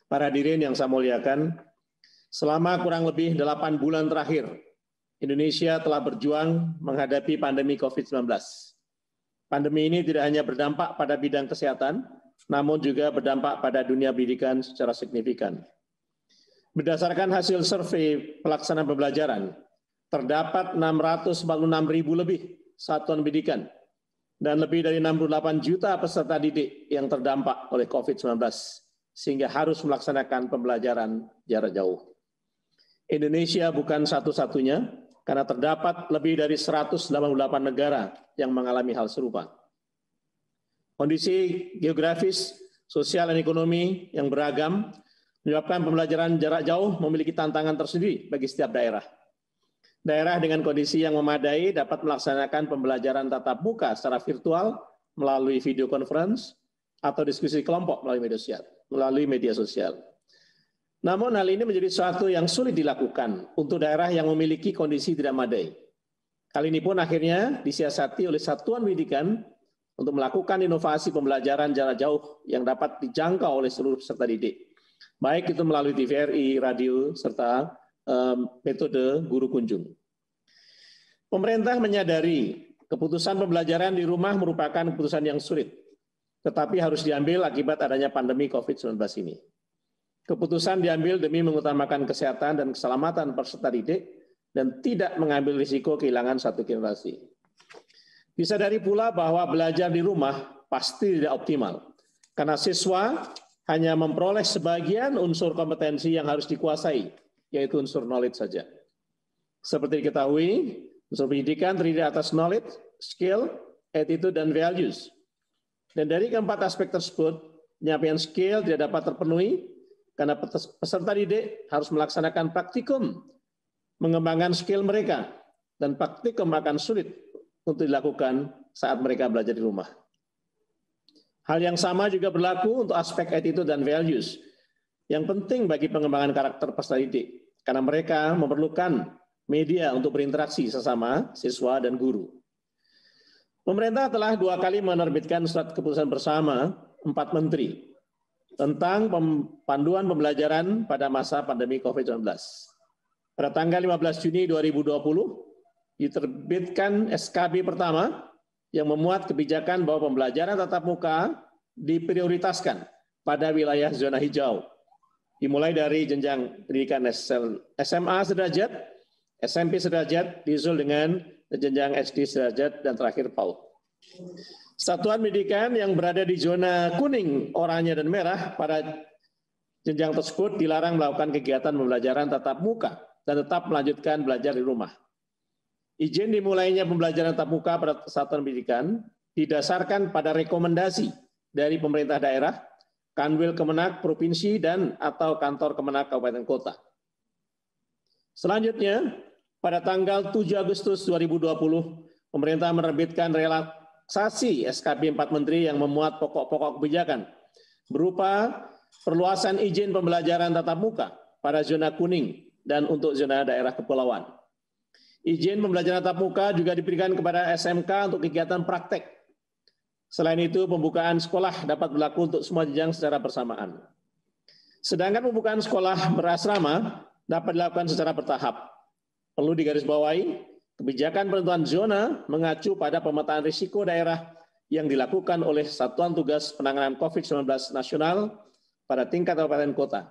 Para hadirin yang saya muliakan, selama kurang lebih 8 bulan terakhir, Indonesia telah berjuang menghadapi pandemi COVID-19. Pandemi ini tidak hanya berdampak pada bidang kesehatan, namun juga berdampak pada dunia pendidikan secara signifikan. Berdasarkan hasil survei pelaksanaan pembelajaran, terdapat 646.000 lebih satuan pendidikan dan lebih dari 68 juta peserta didik yang terdampak oleh COVID-19, sehingga harus melaksanakan pembelajaran jarak jauh. Indonesia bukan satu-satunya, karena terdapat lebih dari 188 negara yang mengalami hal serupa. Kondisi geografis, sosial, dan ekonomi yang beragam menyebabkan pembelajaran jarak jauh memiliki tantangan tersendiri bagi setiap daerah. Daerah dengan kondisi yang memadai dapat melaksanakan pembelajaran tatap muka secara virtual melalui video conference atau diskusi kelompok melalui media sosial. Namun hal ini menjadi sesuatu yang sulit dilakukan untuk daerah yang memiliki kondisi tidak memadai. Hal ini pun akhirnya disiasati oleh satuan pendidikan untuk melakukan inovasi pembelajaran jarak jauh yang dapat dijangkau oleh seluruh peserta didik, baik itu melalui TVRI, radio, serta metode guru kunjung. Pemerintah menyadari keputusan pembelajaran di rumah merupakan keputusan yang sulit, tetapi harus diambil akibat adanya pandemi COVID-19 ini. Keputusan diambil demi mengutamakan kesehatan dan keselamatan peserta didik dan tidak mengambil risiko kehilangan satu generasi. Disadari pula bahwa belajar di rumah pasti tidak optimal, karena siswa hanya memperoleh sebagian unsur kompetensi yang harus dikuasai, yaitu unsur knowledge saja. Seperti diketahui, unsur pendidikan terdiri atas knowledge, skill, attitude, dan values. Dan dari keempat aspek tersebut, penyampaian skill tidak dapat terpenuhi karena peserta didik harus melaksanakan praktikum, mengembangkan skill mereka, dan praktikum akan sulit untuk dilakukan saat mereka belajar di rumah. Hal yang sama juga berlaku untuk aspek attitude dan values, yang penting bagi pengembangan karakter peserta didik, karena mereka memerlukan media untuk berinteraksi sesama siswa dan guru. Pemerintah telah 2 kali menerbitkan surat keputusan bersama 4 menteri tentang panduan pembelajaran pada masa pandemi COVID-19. Pada tanggal 15 Juni 2020, diterbitkan SKB pertama yang memuat kebijakan bahwa pembelajaran tatap muka diprioritaskan pada wilayah zona hijau, dimulai dari jenjang pendidikan SMA sederajat, SMP sederajat, disusul dengan jenjang SD sederajat, dan terakhir PAUD. Satuan pendidikan yang berada di zona kuning, oranye, dan merah pada jenjang tersebut dilarang melakukan kegiatan pembelajaran tatap muka dan tetap melanjutkan belajar di rumah. Izin dimulainya pembelajaran tatap muka pada satuan pendidikan didasarkan pada rekomendasi dari pemerintah daerah, Kanwil Kemenak Provinsi, dan atau Kantor Kemenak Kabupaten Kota. Selanjutnya, pada tanggal 7 Agustus 2020, pemerintah menerbitkan relaksasi SKB 4 Menteri yang memuat pokok-pokok kebijakan berupa perluasan izin pembelajaran tatap muka pada zona kuning dan untuk zona daerah kepulauan. Izin pembelajaran tatap muka juga diberikan kepada SMK untuk kegiatan praktek. Selain itu, pembukaan sekolah dapat berlaku untuk semua jenjang secara bersamaan. Sedangkan pembukaan sekolah berasrama dapat dilakukan secara bertahap. Perlu digarisbawahi, kebijakan penentuan zona mengacu pada pemetaan risiko daerah yang dilakukan oleh Satuan Tugas Penanganan COVID-19 Nasional pada tingkat kabupaten kota.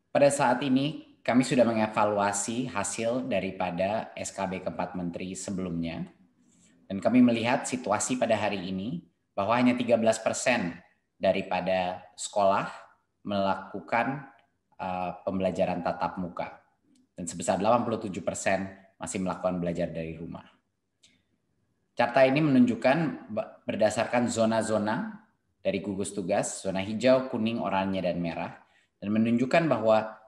Pada saat ini, kami sudah mengevaluasi hasil daripada SKB keempat Menteri sebelumnya, dan kami melihat situasi pada hari ini bahwa hanya 13% daripada sekolah melakukan pembelajaran tatap muka, dan sebesar 87% masih melakukan belajar dari rumah. Carta ini menunjukkan berdasarkan zona-zona dari gugus tugas, zona hijau, kuning, oranye, dan merah, dan menunjukkan bahwa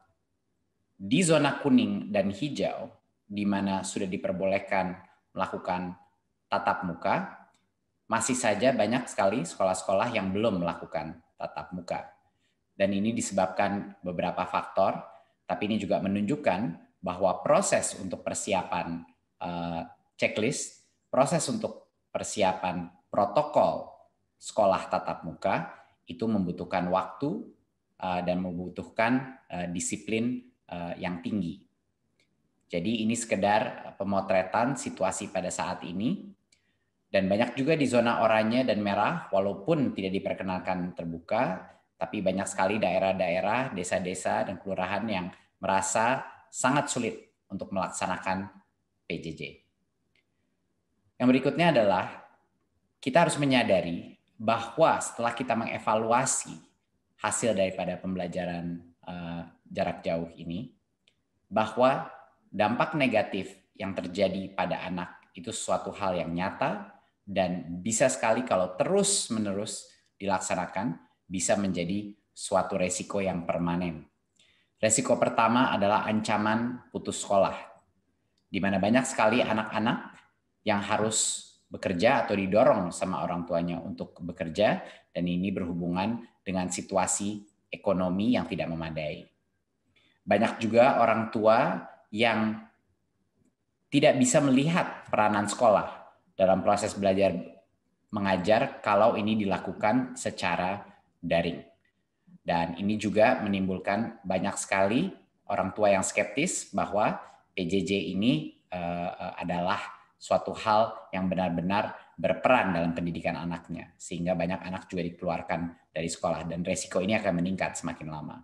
di zona kuning dan hijau, di mana sudah diperbolehkan melakukan tatap muka, masih saja banyak sekali sekolah-sekolah yang belum melakukan tatap muka. Dan ini disebabkan beberapa faktor, tapi ini juga menunjukkan bahwa proses untuk persiapan checklist, proses untuk persiapan protokol sekolah tatap muka itu membutuhkan waktu dan membutuhkan disiplin yang tinggi. Jadi ini sekedar pemotretan situasi pada saat ini. Dan banyak juga di zona oranye dan merah, walaupun tidak diperkenalkan terbuka, tapi banyak sekali daerah-daerah, desa-desa, dan kelurahan yang merasa sangat sulit untuk melaksanakan PJJ. Yang berikutnya adalah kita harus menyadari bahwa setelah kita mengevaluasi hasil daripada pembelajaran jarak jauh ini, bahwa dampak negatif yang terjadi pada anak itu suatu hal yang nyata dan bisa sekali kalau terus-menerus dilaksanakan bisa menjadi suatu resiko yang permanen. Resiko pertama adalah ancaman putus sekolah, di mana banyak sekali anak-anak yang harus bekerja atau didorong sama orang tuanya untuk bekerja, dan ini berhubungan dengan situasi ekonomi yang tidak memadai. Banyak juga orang tua yang tidak bisa melihat peranan sekolah dalam proses belajar mengajar kalau ini dilakukan secara daring. Dan ini juga menimbulkan banyak sekali orang tua yang skeptis bahwa PJJ ini adalah suatu hal yang benar-benar berperan dalam pendidikan anaknya, sehingga banyak anak juga dikeluarkan dari sekolah, dan resiko ini akan meningkat semakin lama.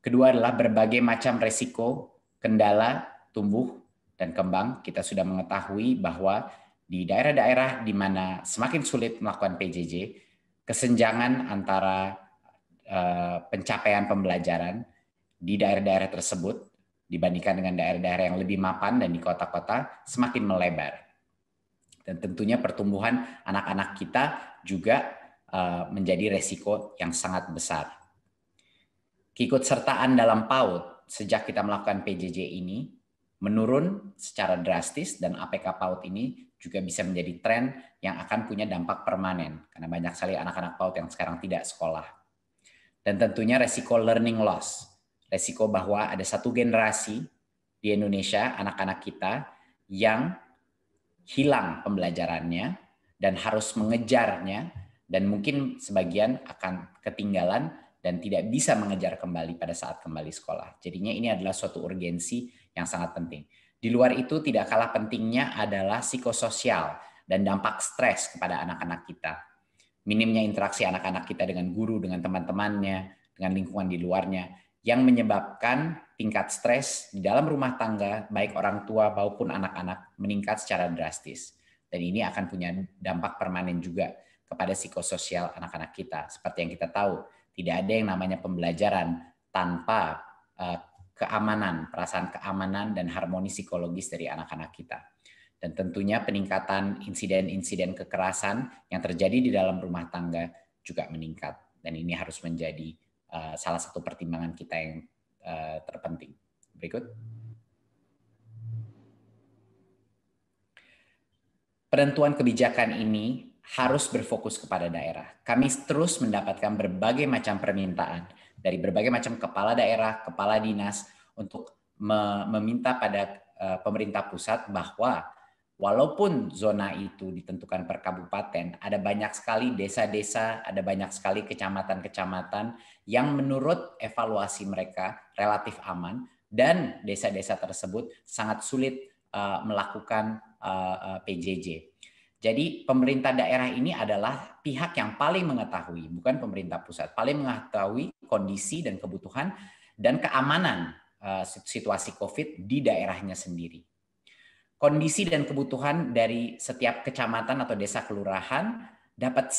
Kedua adalah berbagai macam resiko, kendala, tumbuh, dan kembang. Kita sudah mengetahui bahwa di daerah-daerah di mana semakin sulit melakukan PJJ, kesenjangan antara pencapaian pembelajaran di daerah-daerah tersebut dibandingkan dengan daerah-daerah yang lebih mapan dan di kota-kota semakin melebar. Dan tentunya pertumbuhan anak-anak kita juga menjadi resiko yang sangat besar. Keikutsertaan dalam PAUD sejak kita melakukan PJJ ini menurun secara drastis, dan APK PAUD ini juga bisa menjadi tren yang akan punya dampak permanen karena banyak sekali anak-anak PAUD yang sekarang tidak sekolah. Dan tentunya resiko learning loss, resiko bahwa ada satu generasi di Indonesia, anak-anak kita yang hilang pembelajarannya dan harus mengejarnya, dan mungkin sebagian akan ketinggalan dan tidak bisa mengejar kembali pada saat kembali sekolah. Jadinya ini adalah suatu urgensi yang sangat penting. Di luar itu tidak kalah pentingnya adalah psikososial dan dampak stres kepada anak-anak kita. Minimnya interaksi anak-anak kita dengan guru, dengan teman-temannya, dengan lingkungan di luarnya, yang menyebabkan tingkat stres di dalam rumah tangga, baik orang tua maupun anak-anak, meningkat secara drastis. Dan ini akan punya dampak permanen juga kepada psikososial anak-anak kita. Seperti yang kita tahu, tidak ada yang namanya pembelajaran tanpa keamanan, perasaan keamanan dan harmoni psikologis dari anak-anak kita. Dan tentunya peningkatan insiden-insiden kekerasan yang terjadi di dalam rumah tangga juga meningkat. Dan ini harus menjadi salah satu pertimbangan kita yang terpenting. Berikut. Penentuan kebijakan ini harus berfokus kepada daerah. Kami terus mendapatkan berbagai macam permintaan dari berbagai macam kepala daerah, kepala dinas untuk meminta pada pemerintah pusat bahwa walaupun zona itu ditentukan per kabupaten, ada banyak sekali desa-desa, ada banyak sekali kecamatan-kecamatan yang menurut evaluasi mereka relatif aman, dan desa-desa tersebut sangat sulit melakukan PJJ. Jadi pemerintah daerah ini adalah pihak yang paling mengetahui, bukan pemerintah pusat, paling mengetahui kondisi dan kebutuhan dan keamanan situasi COVID di daerahnya sendiri. Kondisi dan kebutuhan dari setiap kecamatan atau desa kelurahan dapat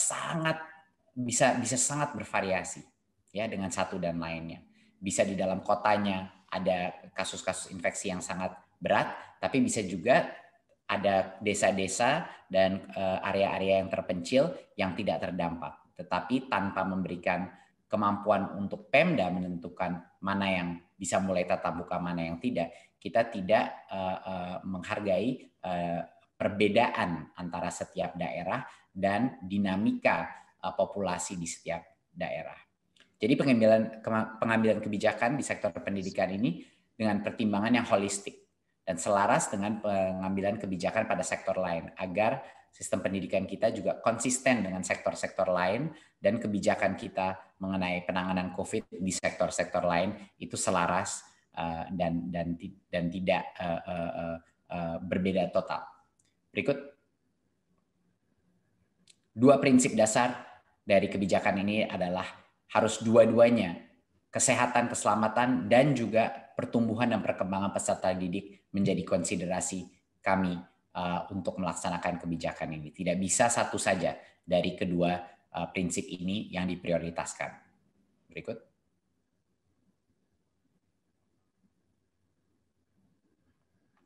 bisa sangat bervariasi ya dengan satu dan lainnya. Bisa di dalam kotanya ada kasus-kasus infeksi yang sangat berat, tapi bisa juga ada desa-desa dan area-area yang terpencil yang tidak terdampak. Tetapi tanpa memberikan kemampuan untuk Pemda menentukan mana yang bisa mulai tatap muka, mana yang tidak, kita tidak menghargai perbedaan antara setiap daerah dan dinamika populasi di setiap daerah. Jadi pengambilan kebijakan di sektor pendidikan ini dengan pertimbangan yang holistik dan selaras dengan pengambilan kebijakan pada sektor lain agar sistem pendidikan kita juga konsisten dengan sektor-sektor lain dan kebijakan kita mengenai penanganan COVID di sektor-sektor lain itu selaras dan tidak berbeda total. Berikut 2 prinsip dasar dari kebijakan ini adalah harus dua-duanya, kesehatan, keselamatan, dan juga pertumbuhan dan perkembangan peserta didik menjadi konsiderasi kami untuk melaksanakan kebijakan ini. Tidak bisa satu saja dari kedua prinsip ini yang diprioritaskan. Berikut.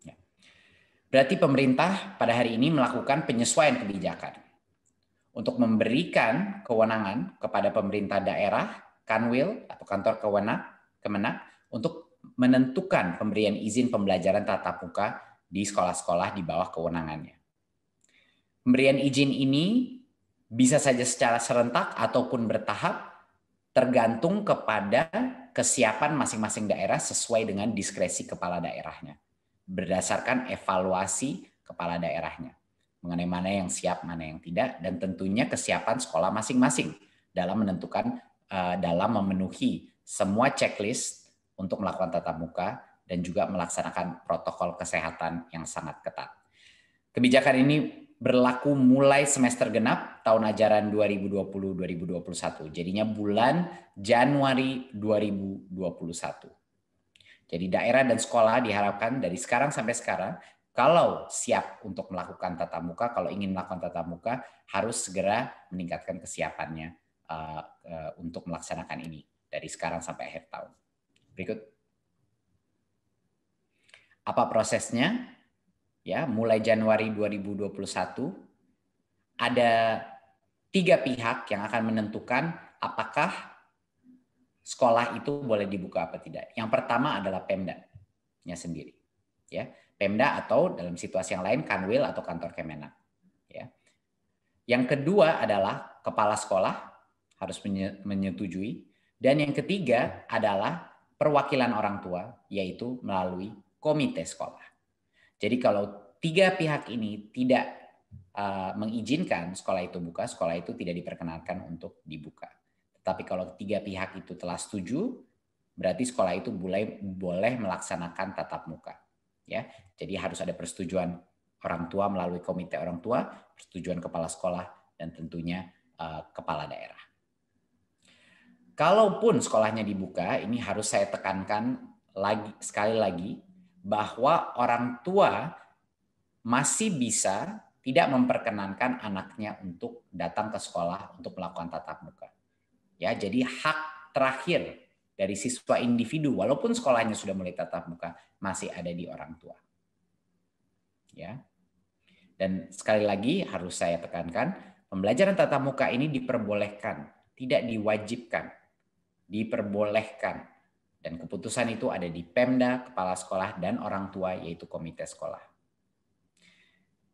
Ya. Berarti pemerintah pada hari ini melakukan penyesuaian kebijakan untuk memberikan kewenangan kepada pemerintah daerah, Kanwil atau kantor Kemenak untuk menentukan pemberian izin pembelajaran tatap muka di sekolah-sekolah di bawah kewenangannya. Pemberian izin ini bisa saja secara serentak ataupun bertahap, tergantung kepada kesiapan masing-masing daerah sesuai dengan diskresi kepala daerahnya, berdasarkan evaluasi kepala daerahnya mengenai mana yang siap, mana yang tidak, dan tentunya kesiapan sekolah masing-masing dalam menentukan, dalam memenuhi semua checklist untuk melakukan tatap muka dan juga melaksanakan protokol kesehatan yang sangat ketat. Kebijakan ini berlaku mulai semester genap tahun ajaran 2020-2021, jadinya bulan Januari 2021. Jadi daerah dan sekolah diharapkan dari sekarang sampai sekarang, kalau siap untuk melakukan tatap muka, kalau ingin melakukan tatap muka, harus segera meningkatkan kesiapannya untuk melaksanakan ini dari sekarang sampai akhir tahun. Berikut. Apa prosesnya? Ya, mulai Januari 2021 ada 3 pihak yang akan menentukan apakah sekolah itu boleh dibuka apa tidak. Yang pertama adalah Pemda-nya sendiri. Ya. Pemda atau dalam situasi yang lain Kanwil atau kantor Kemenak. Ya. Yang kedua adalah kepala sekolah harus menyetujui, dan yang ketiga adalah perwakilan orang tua, yaitu melalui komite sekolah. Jadi kalau 3 pihak ini tidak mengizinkan sekolah itu buka, sekolah itu tidak diperkenankan untuk dibuka. Tetapi kalau 3 pihak itu telah setuju, berarti sekolah itu boleh melaksanakan tatap muka. Ya, jadi harus ada persetujuan orang tua melalui komite orang tua, persetujuan kepala sekolah, dan tentunya kepala daerah. Kalaupun sekolahnya dibuka, ini harus saya tekankan sekali lagi bahwa orang tua masih bisa tidak memperkenankan anaknya untuk datang ke sekolah untuk melakukan tatap muka. Ya, jadi hak terakhir dari siswa individu, walaupun sekolahnya sudah mulai tatap muka, masih ada di orang tua. Ya. Dan sekali lagi harus saya tekankan, pembelajaran tatap muka ini diperbolehkan, tidak diwajibkan, diperbolehkan. Dan keputusan itu ada di Pemda, kepala sekolah, dan orang tua, yaitu komite sekolah.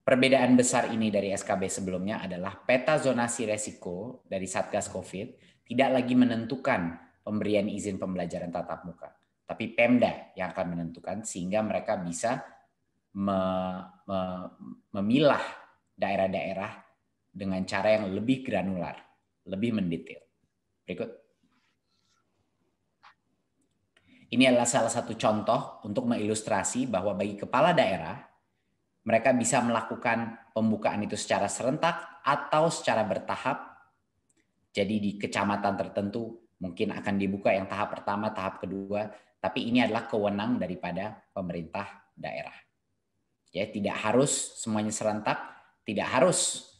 Perbedaan besar ini dari SKB sebelumnya adalah peta zonasi resiko dari Satgas COVID tidak lagi menentukan pemberian izin pembelajaran tatap muka, tapi Pemda yang akan menentukan, sehingga mereka bisa memilah daerah-daerah dengan cara yang lebih granular, lebih mendetail. Berikut. Ini adalah salah satu contoh untuk mengilustrasi bahwa bagi kepala daerah, mereka bisa melakukan pembukaan itu secara serentak atau secara bertahap. Jadi di kecamatan tertentu mungkin akan dibuka yang tahap pertama, tahap kedua, tapi ini adalah kewenang daripada pemerintah daerah. Ya, tidak harus semuanya serentak, tidak harus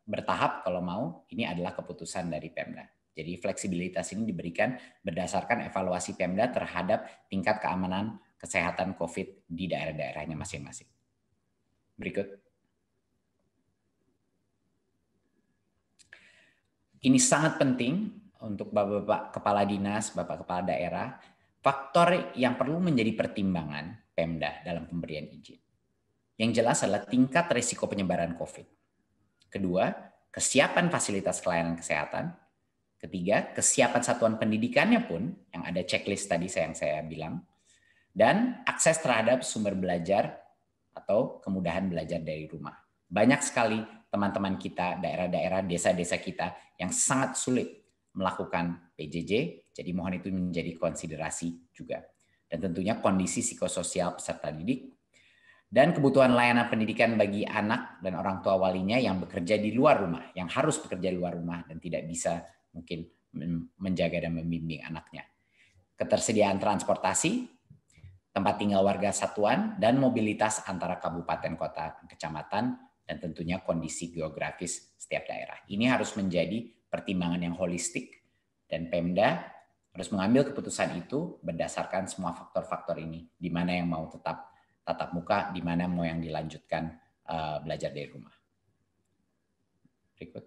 bertahap kalau mau, ini adalah keputusan dari Pemda. Jadi fleksibilitas ini diberikan berdasarkan evaluasi Pemda terhadap tingkat keamanan kesehatan COVID di daerah-daerahnya masing-masing. Berikut. Ini sangat penting untuk Bapak Kepala Dinas, Bapak Kepala Daerah, faktor yang perlu menjadi pertimbangan Pemda dalam pemberian izin. Yang jelas adalah tingkat risiko penyebaran COVID. Kedua, kesiapan fasilitas pelayanan kesehatan. Ketiga, kesiapan satuan pendidikannya pun, yang ada checklist tadi yang saya bilang. Dan akses terhadap sumber belajar atau kemudahan belajar dari rumah. Banyak sekali teman-teman kita, daerah-daerah, desa-desa kita yang sangat sulit melakukan PJJ, jadi mohon itu menjadi konsiderasi juga. Dan tentunya kondisi psikososial peserta didik, dan kebutuhan layanan pendidikan bagi anak dan orang tua walinya yang bekerja di luar rumah, yang harus bekerja di luar rumah dan tidak bisa mungkin menjaga dan membimbing anaknya. Ketersediaan transportasi, tempat tinggal warga satuan, dan mobilitas antara kabupaten, kota, kecamatan, dan tentunya kondisi geografis setiap daerah. Ini harus menjadi pertimbangan yang holistik, dan Pemda harus mengambil keputusan itu berdasarkan semua faktor-faktor ini, di mana yang mau tetap tatap muka, di mana mau yang dilanjutkan belajar dari rumah. Berikut.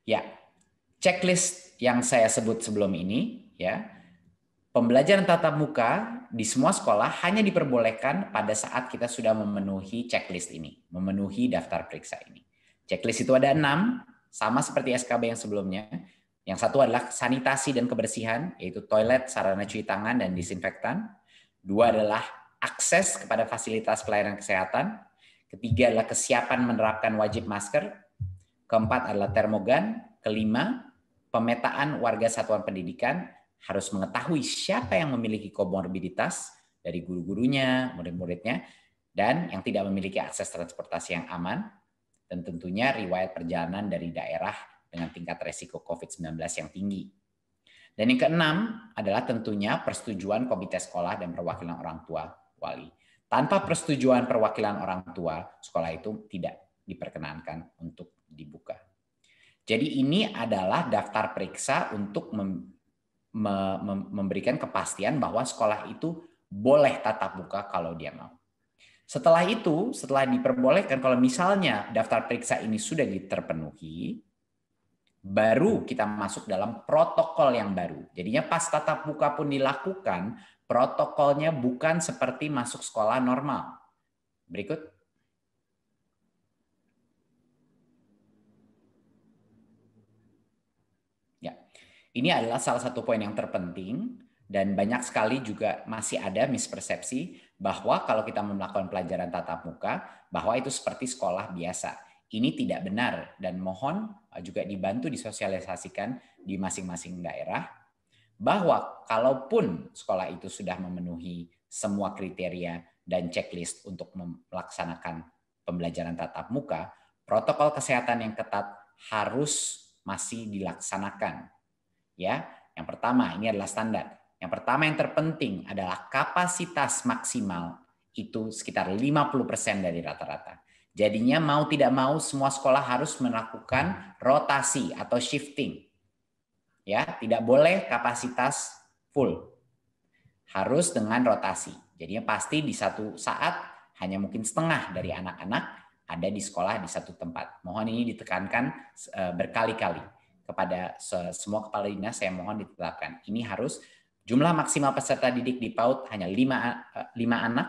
Ya, checklist yang saya sebut sebelum ini, ya, pembelajaran tatap muka di semua sekolah hanya diperbolehkan pada saat kita sudah memenuhi checklist ini, memenuhi daftar periksa ini. Checklist itu ada 6, sama seperti SKB yang sebelumnya. Yang satu adalah sanitasi dan kebersihan, yaitu toilet, sarana cuci tangan, dan disinfektan. 2 adalah akses kepada fasilitas pelayanan kesehatan. Ketiga adalah kesiapan menerapkan wajib masker. Keempat adalah termogan. Kelima, pemetaan warga satuan pendidikan harus mengetahui siapa yang memiliki komorbiditas dari guru-gurunya, murid-muridnya, dan yang tidak memiliki akses transportasi yang aman, dan tentunya riwayat perjalanan dari daerah dengan tingkat resiko COVID-19 yang tinggi. Dan yang keenam adalah tentunya persetujuan komite sekolah dan perwakilan orang tua wali. Tanpa persetujuan perwakilan orang tua, sekolah itu tidak diperkenankan untuk dibuka. Jadi ini adalah daftar periksa untuk memberikan kepastian bahwa sekolah itu boleh tatap muka kalau dia mau. Setelah itu, setelah diperbolehkan, kalau misalnya daftar periksa ini sudah terpenuhi, baru kita masuk dalam protokol yang baru. Jadinya pas tatap muka pun dilakukan, protokolnya bukan seperti masuk sekolah normal. Berikut. Ya, ini adalah salah satu poin yang terpenting, dan banyak sekali juga masih ada mispersepsi bahwa kalau kita melakukan pelajaran tatap muka, bahwa itu seperti sekolah biasa. Ini tidak benar, dan mohon juga dibantu disosialisasikan di masing-masing daerah bahwa kalaupun sekolah itu sudah memenuhi semua kriteria dan checklist untuk melaksanakan pembelajaran tatap muka, protokol kesehatan yang ketat harus masih dilaksanakan. Ya, yang pertama ini adalah standar. Yang pertama yang terpenting adalah kapasitas maksimal itu sekitar 50% dari rata-rata. Jadinya mau tidak mau semua sekolah harus melakukan rotasi atau shifting. Ya, tidak boleh kapasitas full. Harus dengan rotasi. Jadinya pasti di satu saat hanya mungkin setengah dari anak-anak ada di sekolah di satu tempat. Mohon ini ditekankan berkali-kali kepada semua kepala dinas, saya mohon ditetapkan. Ini harus jumlah maksimal peserta didik di PAUD hanya 5 anak.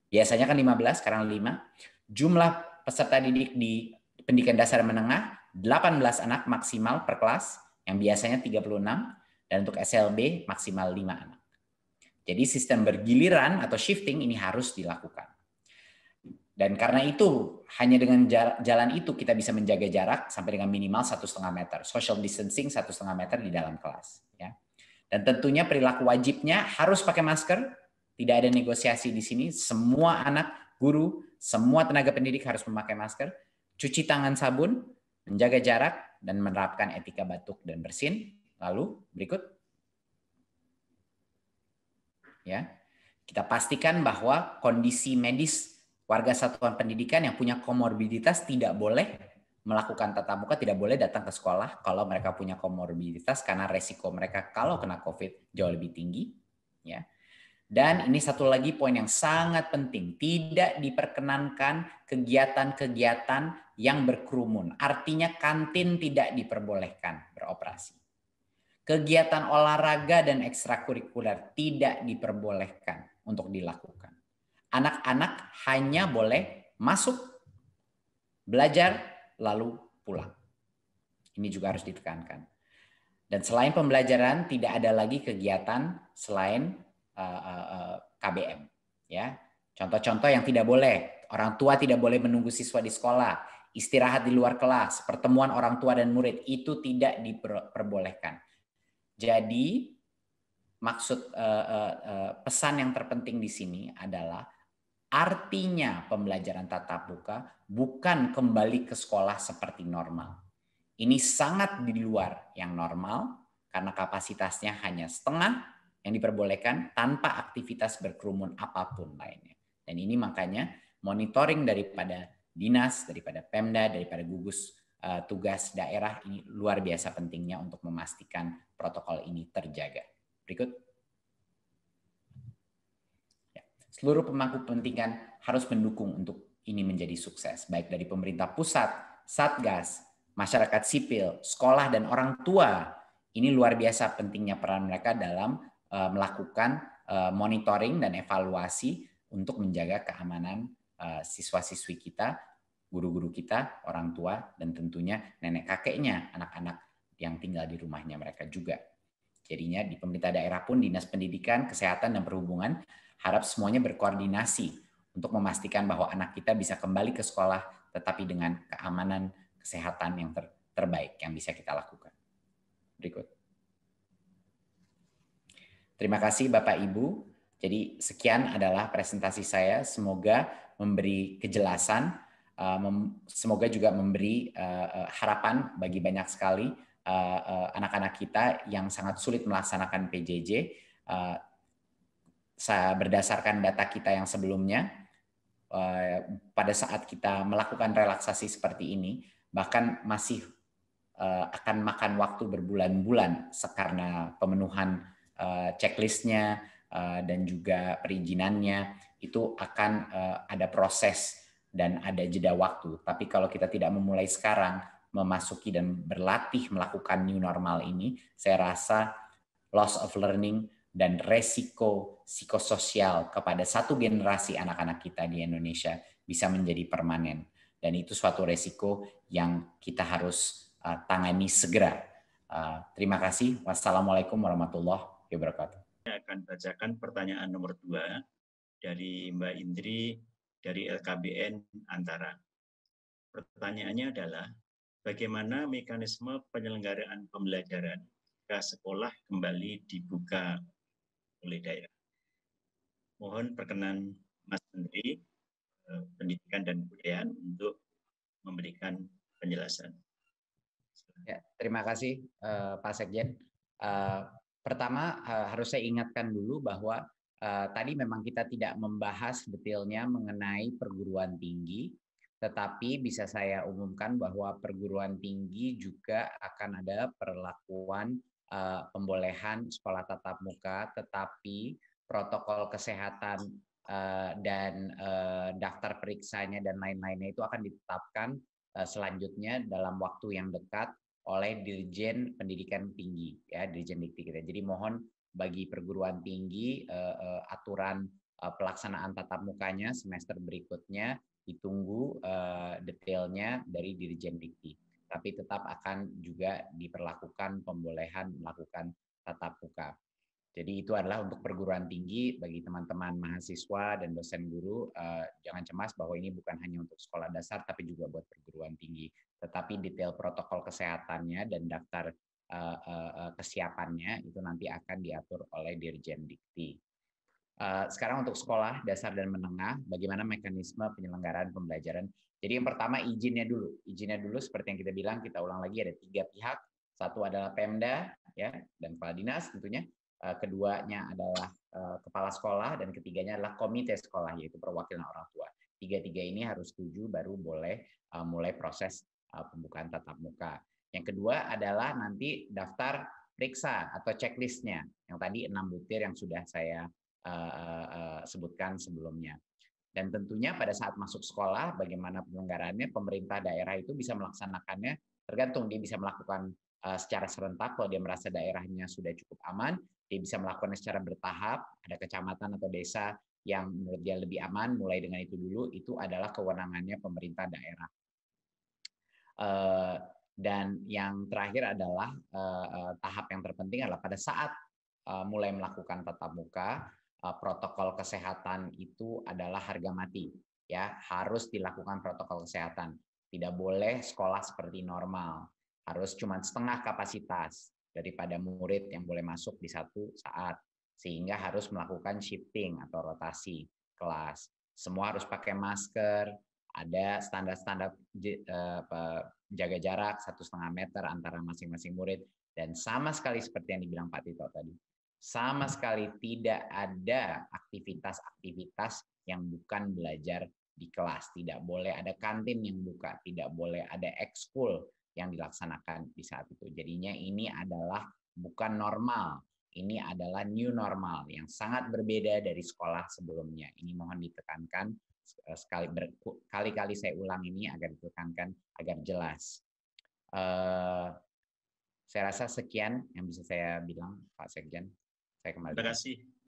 Biasanya kan 15, sekarang 5. Jumlah peserta didik di pendidikan dasar menengah 18 anak maksimal per kelas, yang biasanya 36, dan untuk SLB maksimal 5 anak. Jadi sistem bergiliran atau shifting ini harus dilakukan. Dan karena itu, hanya dengan jalan itu kita bisa menjaga jarak sampai dengan minimal 1,5 meter. Social distancing 1,5 meter di dalam kelas. Ya. Dan tentunya perilaku wajibnya harus pakai masker. Tidak ada negosiasi di sini. Semua anak, guru, semua tenaga pendidik harus memakai masker. Cuci tangan sabun, menjaga jarak, dan menerapkan etika batuk dan bersin. Lalu berikut. Ya, kita pastikan bahwa kondisi medis warga satuan pendidikan yang punya komorbiditas tidak boleh melakukan tatap muka, tidak boleh datang ke sekolah kalau mereka punya komorbiditas karena resiko mereka kalau kena COVID jauh lebih tinggi. Ya. Dan ini satu lagi poin yang sangat penting, tidak diperkenankan kegiatan-kegiatan yang berkerumun. Artinya kantin tidak diperbolehkan beroperasi. Kegiatan olahraga dan ekstrakurikuler tidak diperbolehkan untuk dilakukan. Anak-anak hanya boleh masuk, belajar, lalu pulang. Ini juga harus ditekankan. Dan selain pembelajaran, tidak ada lagi kegiatan selain KBM. Ya, contoh-contoh yang tidak boleh: orang tua tidak boleh menunggu siswa di sekolah, istirahat di luar kelas, pertemuan orang tua dan murid itu tidak diperbolehkan. Jadi maksud pesan yang terpenting di sini adalah artinya pembelajaran tatap muka bukan kembali ke sekolah seperti normal. Ini sangat di luar yang normal karena kapasitasnya hanya setengah yang diperbolehkan tanpa aktivitas berkerumun apapun lainnya. Dan ini makanya monitoring daripada dinas, daripada Pemda, daripada gugus tugas daerah ini luar biasa pentingnya untuk memastikan protokol ini terjaga. Berikut. Seluruh pemangku kepentingan harus mendukung untuk ini menjadi sukses, baik dari pemerintah pusat, Satgas, masyarakat sipil, sekolah, dan orang tua. Ini luar biasa pentingnya peran mereka dalam melakukan monitoring dan evaluasi untuk menjaga keamanan siswa-siswi kita, guru-guru kita, orang tua, dan tentunya nenek kakeknya, anak-anak yang tinggal di rumahnya mereka juga. Jadinya di pemerintah daerah pun, Dinas Pendidikan, Kesehatan, dan Perhubungan harap semuanya berkoordinasi untuk memastikan bahwa anak kita bisa kembali ke sekolah tetapi dengan keamanan kesehatan yang terbaik yang bisa kita lakukan. Berikut. Terima kasih Bapak Ibu. Jadi sekian adalah presentasi saya. Semoga memberi kejelasan, semoga juga memberi harapan bagi banyak sekali anak-anak kita yang sangat sulit melaksanakan PJJ. Berdasarkan data kita yang sebelumnya, pada saat kita melakukan relaksasi seperti ini, bahkan masih akan makan waktu berbulan-bulan karena pemenuhan checklistnya dan juga perizinannya, itu akan ada proses dan ada jeda waktu. Tapi kalau kita tidak memulai sekarang, memasuki dan berlatih melakukan new normal ini, saya rasa loss of learning dan resiko psikososial kepada satu generasi anak-anak kita di Indonesia bisa menjadi permanen. Dan itu suatu resiko yang kita harus tangani segera. Terima kasih. Wassalamualaikum warahmatullahi wabarakatuh. Saya akan bacakan pertanyaan nomor 2 dari Mbak Indri dari LKBN Antara. Pertanyaannya adalah, bagaimana mekanisme penyelenggaraan pembelajaran jika sekolah kembali dibuka oleh daerah? Mohon perkenan Mas Menteri Pendidikan dan Kebudayaan untuk memberikan penjelasan. Ya, terima kasih Pak Sekjen. Pertama harus saya ingatkan dulu bahwa tadi memang kita tidak membahas detailnya mengenai perguruan tinggi, tetapi bisa saya umumkan bahwa perguruan tinggi juga akan ada perlakuan pembolehan sekolah tatap muka, tetapi protokol kesehatan dan daftar periksanya dan lain-lainnya itu akan ditetapkan selanjutnya dalam waktu yang dekat oleh Dirjen Pendidikan Tinggi, ya, Dirjen Dikti kita. Jadi mohon bagi perguruan tinggi aturan pelaksanaan tatap mukanya semester berikutnya ditunggu detailnya dari Dirjen Dikti. Tapi tetap akan juga diperlakukan pembolehan melakukan tatap muka. Jadi itu adalah untuk perguruan tinggi. Bagi teman-teman mahasiswa dan dosen guru, jangan cemas bahwa ini bukan hanya untuk sekolah dasar, tapi juga buat perguruan tinggi. Tetapi detail protokol kesehatannya dan daftar kesiapannya itu nanti akan diatur oleh Dirjen Dikti. Sekarang untuk sekolah dasar dan menengah, bagaimana mekanisme penyelenggaraan pembelajaran? Jadi yang pertama izinnya dulu. Izinnya dulu seperti yang kita bilang, kita ulang lagi ada 3 pihak. Satu adalah Pemda, ya, dan kepala dinas tentunya. Keduanya adalah kepala sekolah, dan ketiganya adalah komite sekolah, yaitu perwakilan orang tua. Tiga-tiga ini harus setuju baru boleh mulai proses pembukaan tatap muka. Yang kedua adalah nanti daftar periksa atau checklistnya, yang tadi 6 butir yang sudah saya sebutkan sebelumnya. Dan tentunya pada saat masuk sekolah, bagaimana penyelenggaraannya, pemerintah daerah itu bisa melaksanakannya, tergantung dia bisa melakukan secara serentak. Kalau dia merasa daerahnya sudah cukup aman, dia bisa melakukannya secara bertahap. Ada kecamatan atau desa yang menurut dia lebih aman, mulai dengan itu dulu. Itu adalah kewenangannya pemerintah daerah. Dan yang terakhir adalah tahap yang terpenting adalah pada saat mulai melakukan tatap muka, protokol kesehatan itu adalah harga mati. Ya, harus dilakukan protokol kesehatan. Tidak boleh sekolah seperti normal. Harus cuma setengah kapasitas daripada murid yang boleh masuk di satu saat. Sehingga harus melakukan shifting atau rotasi kelas. Semua harus pakai masker, ada standar-standar jaga jarak 1,5 meter antara masing-masing murid, dan sama sekali seperti yang dibilang Pak Tito tadi, sama sekali tidak ada aktivitas-aktivitas yang bukan belajar di kelas. Tidak boleh ada kantin yang buka, tidak boleh ada ekskul yang dilaksanakan di saat itu. Jadinya ini adalah bukan normal, ini adalah new normal yang sangat berbeda dari sekolah sebelumnya. Ini mohon ditekankan kali-kali saya ulang ini agar ditekankan agar jelas. Saya rasa sekian yang bisa saya bilang, Pak Sekjen. Saya kembali. Terima kasih.